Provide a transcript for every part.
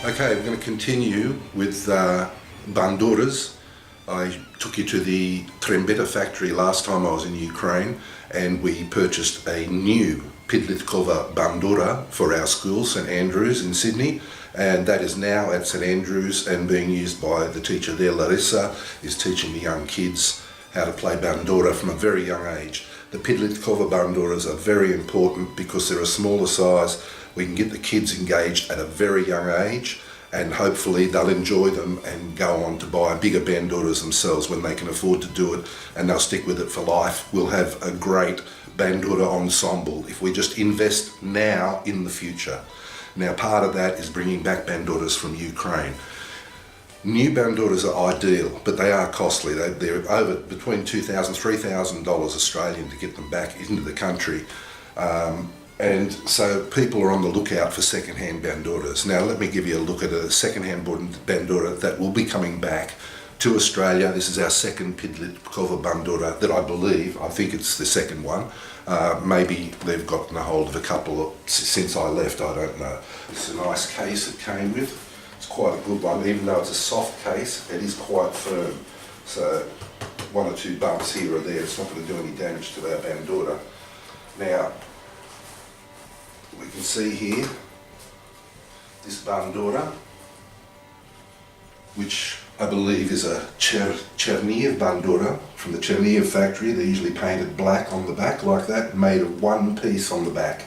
Okay, we're going to continue with Banduras. I took you to the Trembeta factory last time I was in Ukraine, and we purchased a new Pidlitkova Bandura for our school, St Andrews in Sydney, and that is now at St Andrews and being used by the teacher there. Larissa is teaching the young kids how to play Bandura from a very young age. The Pidlitkova Banduras are very important because they're a smaller size. We can get the kids engaged at a very young age, and hopefully they'll enjoy them and go on to buy bigger Banduras themselves when they can afford to do it, and they'll stick with it for life. We'll have a great Bandura ensemble if we just invest now in the future. Now, part of that is bringing back Banduras from Ukraine. New Banduras are ideal, but they are costly. They're over between $2,000 and $3,000 Australian to get them back into the country. And so people are on the lookout for second-hand Banduras. Now let me give you a look at a second-hand Bandura that will be coming back to Australia. This is our second Pidlitkova Bandura that I think it's the second one. Maybe they've gotten a hold of a couple since I left, I don't know. It's a nice case it came with. It's quite a good one, even though it's a soft case, it is quite firm. So one or two bumps here or there, it's not going to do any damage to our Bandura. Now, we can see here this Bandura, which I believe is a Chernihiv Bandura from the Chernihiv factory. They're usually painted black on the back like that, made of one piece on the back.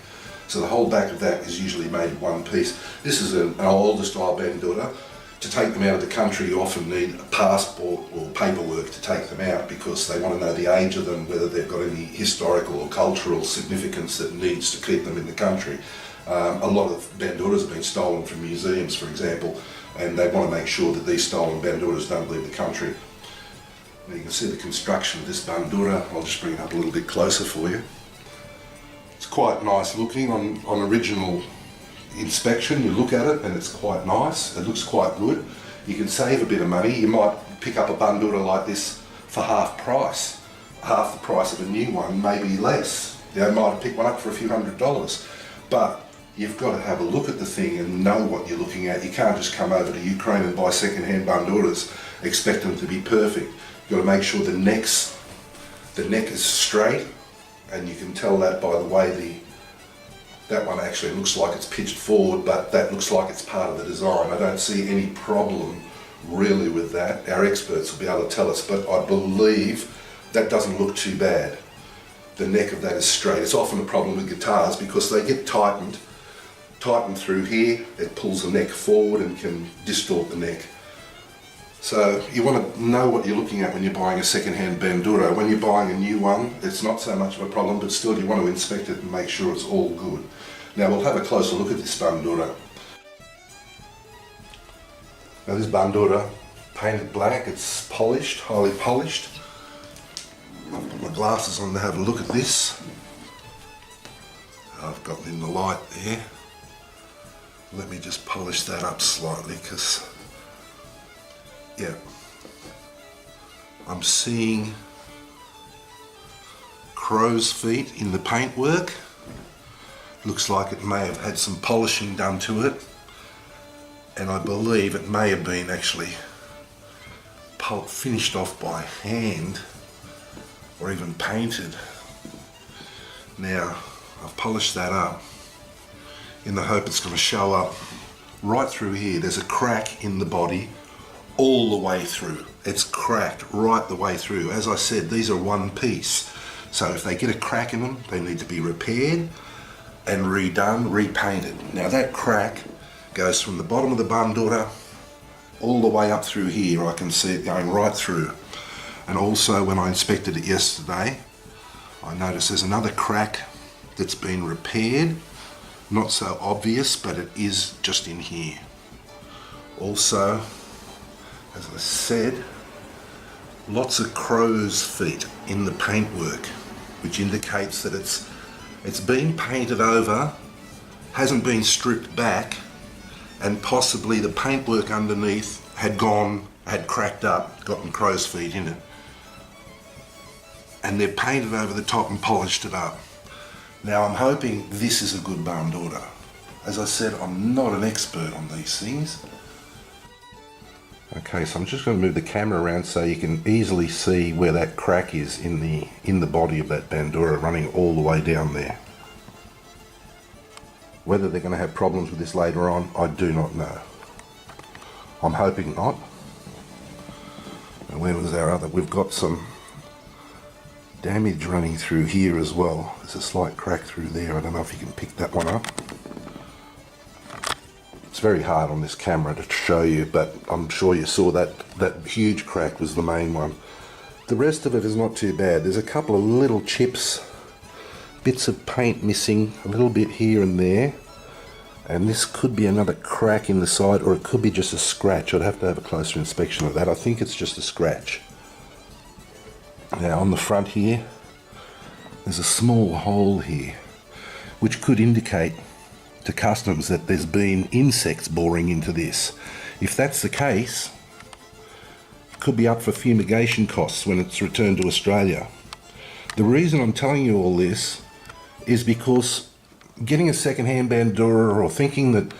So the whole back of that is usually made of one piece. This is an older style Bandura. To take them out of the country, you often need a passport or paperwork to take them out because they want to know the age of them, whether they've got any historical or cultural significance that needs to keep them in the country. A lot of Banduras have been stolen from museums, for example, and they want to make sure that these stolen Banduras don't leave the country. Now you can see the construction of this Bandura. I'll just bring it up a little bit closer for you. It's quite nice looking on original inspection. You look at it and it's quite nice. It looks quite good. You can save a bit of money. You might pick up a Bandura like this for half the price of a new one, maybe less. You might pick one up for a few $100s, but you've got to have a look at the thing and know what you're looking at. You can't just come over to Ukraine and buy second-hand Banduras, expect them to be perfect. You've got to make sure the neck is straight, and you can tell that by the way that one actually looks like it's pitched forward, but that looks like it's part of the design. I don't see any problem really with that. Our experts will be able to tell us, but I believe that doesn't look too bad. The neck of that is straight. It's often a problem with guitars because they get tightened through here. It pulls the neck forward and can distort the neck. So you want to know what you're looking at when you're buying a second-hand Bandura. When you're buying a new one, it's not so much of a problem, but still you want to inspect it and make sure it's all good. Now we'll have a closer look at this Bandura. Now this Bandura, painted black, it's polished, highly polished. I've put my glasses on to have a look at this. I've got in the light there. Let me just polish that up slightly because, yeah, I'm seeing crow's feet in the paintwork. Looks like it may have had some polishing done to it, and I believe it may have been actually finished off by hand or even painted. Now I've polished that up in the hope it's going to show up right through here. There's a crack in the body all the way through. It's cracked right the way through. As I said, these are one piece, so if they get a crack in them, they need to be repaired and redone, repainted. Now that crack goes from the bottom of the Bandura all the way up through here. I can see it going right through. And also when I inspected it yesterday, I noticed there's another crack that's been repaired. Not so obvious, but it is just in here. Also, as I said, lots of crow's feet in the paintwork, which indicates that it's been painted over, hasn't been stripped back, and possibly the paintwork underneath had cracked up, gotten crow's feet in it. And they're painted over the top and polished it up. Now I'm hoping this is a good Bandura. As I said, I'm not an expert on these things. Okay, so I'm just going to move the camera around so you can easily see where that crack is in the body of that Bandura, running all the way down there. Whether they're going to have problems with this later on, I do not know. I'm hoping not. And where was our other? We've got some damage running through here as well. There's a slight crack through there. I don't know if you can pick that one up. It's very hard on this camera to show you, but I'm sure you saw that huge crack was the main one. The rest of it is not too bad. There's a couple of little chips, bits of paint missing, a little bit here and there. And this could be another crack in the side, or it could be just a scratch. I'd have to have a closer inspection of that. I think it's just a scratch. Now on the front here, there's a small hole here, which could indicate to customs that there's been insects boring into this. If that's the case, it could be up for fumigation costs when it's returned to Australia. The reason I'm telling you all this is because getting a second-hand Bandura, or thinking that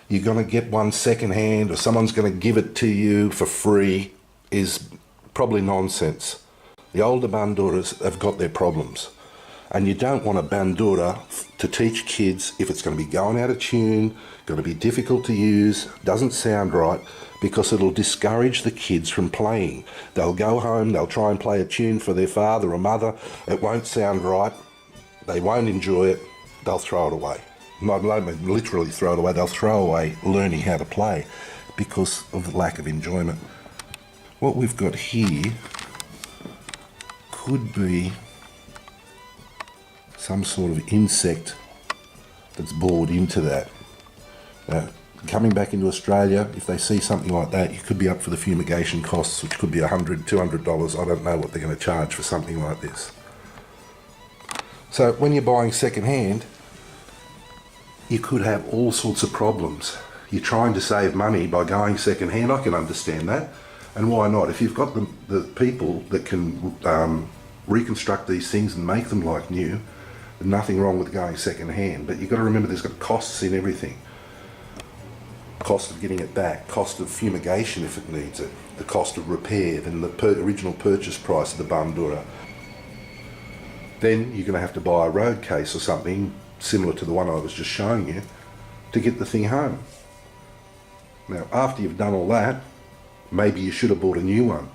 you're going to get one second-hand or someone's going to give it to you for free, is probably nonsense. The older Banduras have got their problems. And you don't want a Bandura to teach kids if it's going to be going out of tune, going to be difficult to use, doesn't sound right, because it'll discourage the kids from playing. They'll go home, they'll try and play a tune for their father or mother, it won't sound right, they won't enjoy it, they'll throw it away. Not literally throw it away, they'll throw away learning how to play because of the lack of enjoyment. What we've got here could be some sort of insect that's bored into that. Now, coming back into Australia, if they see something like that, you could be up for the fumigation costs, which could be $100, $200. I don't know what they're going to charge for something like this. So when you're buying second-hand, you could have all sorts of problems. You're trying to save money by going second-hand. I can understand that. And why not? If you've got the people that can reconstruct these things and make them like new, nothing wrong with going second hand, but you've got to remember there's got costs in everything. Cost of getting it back, cost of fumigation if it needs it, the cost of repair, then the original purchase price of the Bandura. Then you're going to have to buy a road case or something similar to the one I was just showing you to get the thing home. Now after you've done all that, maybe you should have bought a new one.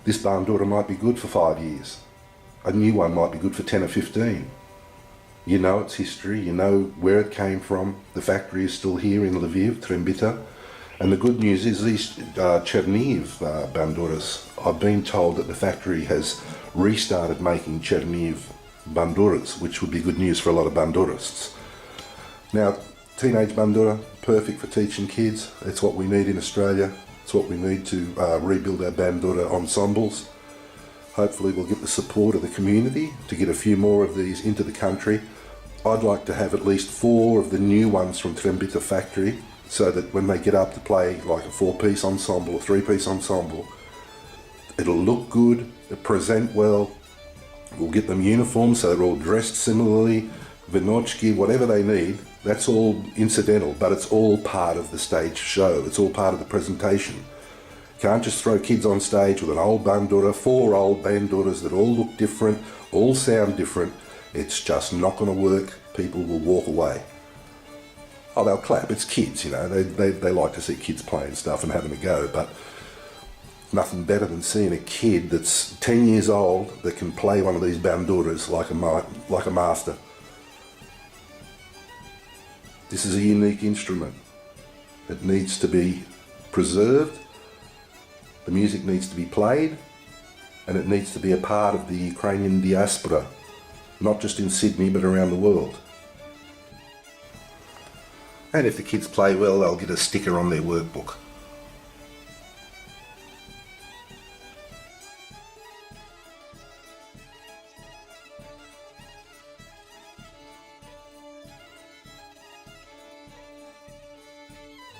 This Bandura might be good for 5 years. A new one might be good for 10 or 15. You know its history, you know where it came from. The factory is still here in Lviv, Trembita. And the good news is these Chernihiv Banduras, I've been told that the factory has restarted making Chernihiv Banduras, which would be good news for a lot of Bandurists. Now, teenage Bandura, perfect for teaching kids. It's what we need in Australia. It's what we need to rebuild our Bandura ensembles. Hopefully we'll get the support of the community to get a few more of these into the country. I'd like to have at least 4 of the new ones from Trembita factory, so that when they get up to play like a 4-piece ensemble or 3-piece ensemble, it'll look good, it'll present well, we'll get them uniforms so they're all dressed similarly, vinochki, whatever they need. That's all incidental, but it's all part of the stage show, it's all part of the presentation. Can't just throw kids on stage with an old Bandura, 4 old Banduras that all look different, all sound different. It's just not going to work. People will walk away. Oh, they'll clap. It's kids, you know. They like to see kids playing stuff and having a go, but nothing better than seeing a kid that's 10 years old that can play one of these Banduras like a master. This is a unique instrument. It needs to be preserved. The music needs to be played, and it needs to be a part of the Ukrainian diaspora, not just in Sydney but around the world. And if the kids play well, they'll get a sticker on their workbook.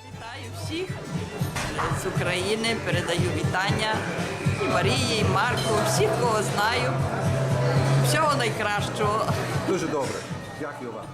Вітаю всіх з України, передаю вітання і Марії, і Марку, всіх, кого знаю. Всього найкращого. Дуже добре. Дякую вам.